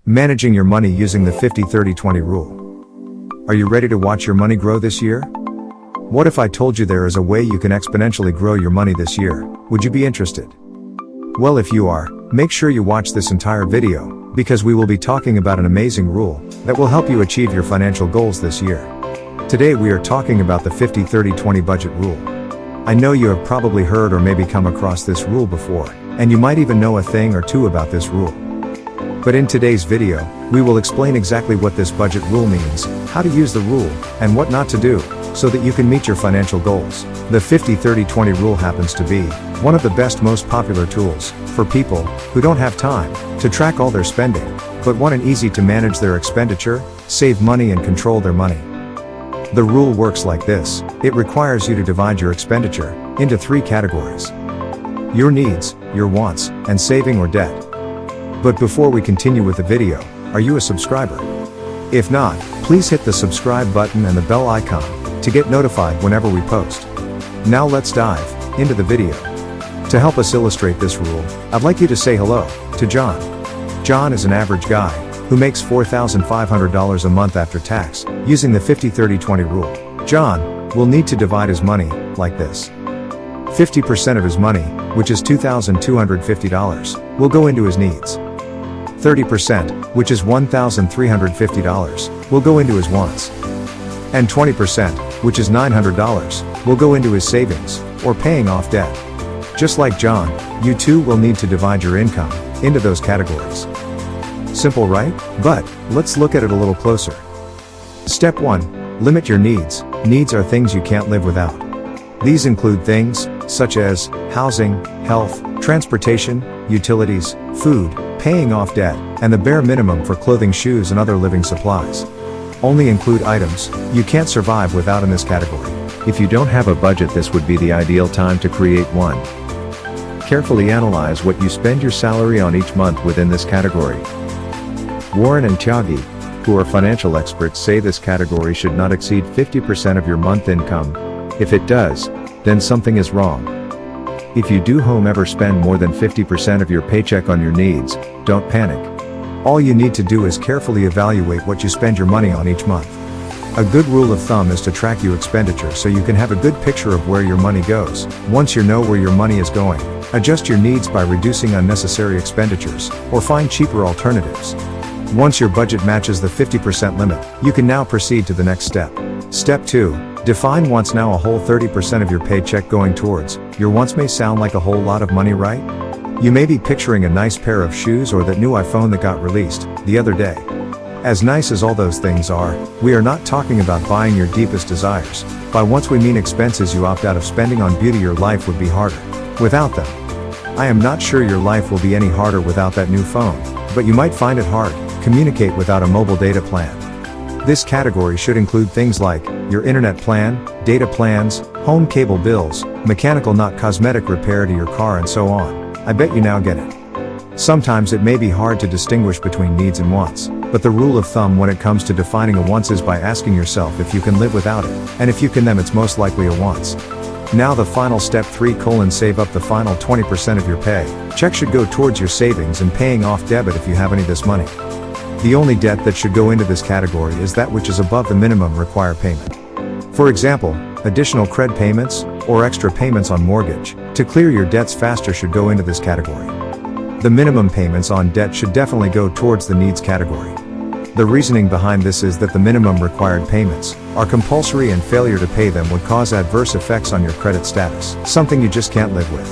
Managing your money using the 50-30-20 rule. Are you ready to watch your money grow this year? What if I told you there is a way you can exponentially grow your money this year? Would you be interested? Well, if you are, make sure you watch this entire video, because we will be talking about an amazing rule that will help you achieve your financial goals this year. Today we are talking about the 50-30-20 budget rule. I know you have probably heard or maybe come across this rule before, and you might even know a thing or two about this rule. But in today's video, we will explain exactly what this budget rule means, how to use the rule, and what not to do, so that you can meet your financial goals. The 50-30-20 rule happens to be one of the most popular tools for people who don't have time to track all their spending, but want an easy to manage their expenditure, save money and control their money. The rule works like this. It requires you to divide your expenditure into 3 categories: your needs, your wants, and saving or debt. But before we continue with the video, are you a subscriber? If not, please hit the subscribe button and the bell icon to get notified whenever we post. Now let's dive into the video. To help us illustrate this rule, I'd like you to say hello to John. John is an average guy who makes $4,500 a month after tax, using the 50-30-20 rule. John will need to divide his money like this. 50% of his money, which is $2,250, will go into his needs. 30%, which is $1,350, will go into his wants. And 20%, which is $900, will go into his savings, or paying off debt. Just like John, you too will need to divide your income into those categories. Simple, right? But let's look at it a little closer. Step 1. Limit your needs. Needs are things you can't live without. These include things such as housing, health, transportation, utilities, food, paying off debt, and the bare minimum for clothing, shoes, and other living supplies. Only include items you can't survive without in this category. If you don't have a budget, this would be the ideal time to create one. Carefully analyze what you spend your salary on each month within this category. Warren and Tyagi, who are financial experts, say this category should not exceed 50% of your month income. If it does, then something is wrong. If you do ever spend more than 50% of your paycheck on your needs, don't panic. All you need to do is carefully evaluate what you spend your money on each month. A good rule of thumb is to track your expenditure so you can have a good picture of where your money goes. Once you know where your money is going, adjust your needs by reducing unnecessary expenditures, or find cheaper alternatives. Once your budget matches the 50% limit, you can now proceed to the next step. Step 2. Define wants. Now, a whole 30% of your paycheck going towards your wants may sound like a whole lot of money, right? You may be picturing a nice pair of shoes or that new iPhone that got released the other day. As nice as all those things are, we are not talking about buying your deepest desires. By wants we mean expenses you opt out of spending on beauty. Your life would be harder without them. I am not sure your life will be any harder without that new phone, but you might find it hard to communicate without a mobile data plan. This category should include things like your internet plan, data plans, home cable bills, mechanical not cosmetic repair to your car, and so on. I bet you now get it. Sometimes it may be hard to distinguish between needs and wants, but the rule of thumb when it comes to defining a wants is by asking yourself if you can live without it, and if you can, then it's most likely a wants. Now the final step 3: save up the final 20% of your pay. Check should go towards your savings and paying off debit if you have any of this money. The only debt that should go into this category is that which is above the minimum required payment. For example, additional credit payments, or extra payments on mortgage, to clear your debts faster, should go into this category. The minimum payments on debt should definitely go towards the needs category. The reasoning behind this is that the minimum required payments are compulsory, and failure to pay them would cause adverse effects on your credit status, something you just can't live with.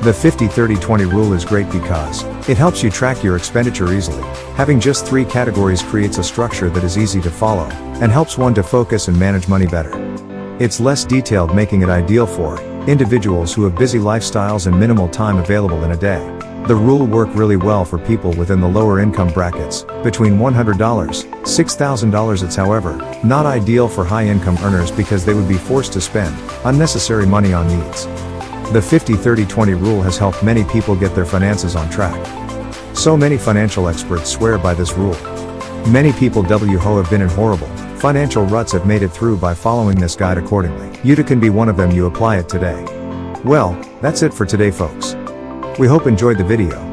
The 50-30-20 rule is great because it helps you track your expenditure easily. Having just 3 categories creates a structure that is easy to follow, and helps one to focus and manage money better. It's less detailed, making it ideal for individuals who have busy lifestyles and minimal time available in a day. The rule works really well for people within the lower income brackets, between $100 and $6,000. It's however not ideal for high income earners because they would be forced to spend unnecessary money on needs. The 50-30-20 rule has helped many people get their finances on track. So many financial experts swear by this rule. Many people have been in horrible financial ruts have made it through by following this guide accordingly. You too can be one of them. You apply it today. Well, that's it for today, folks. We hope you enjoyed the video.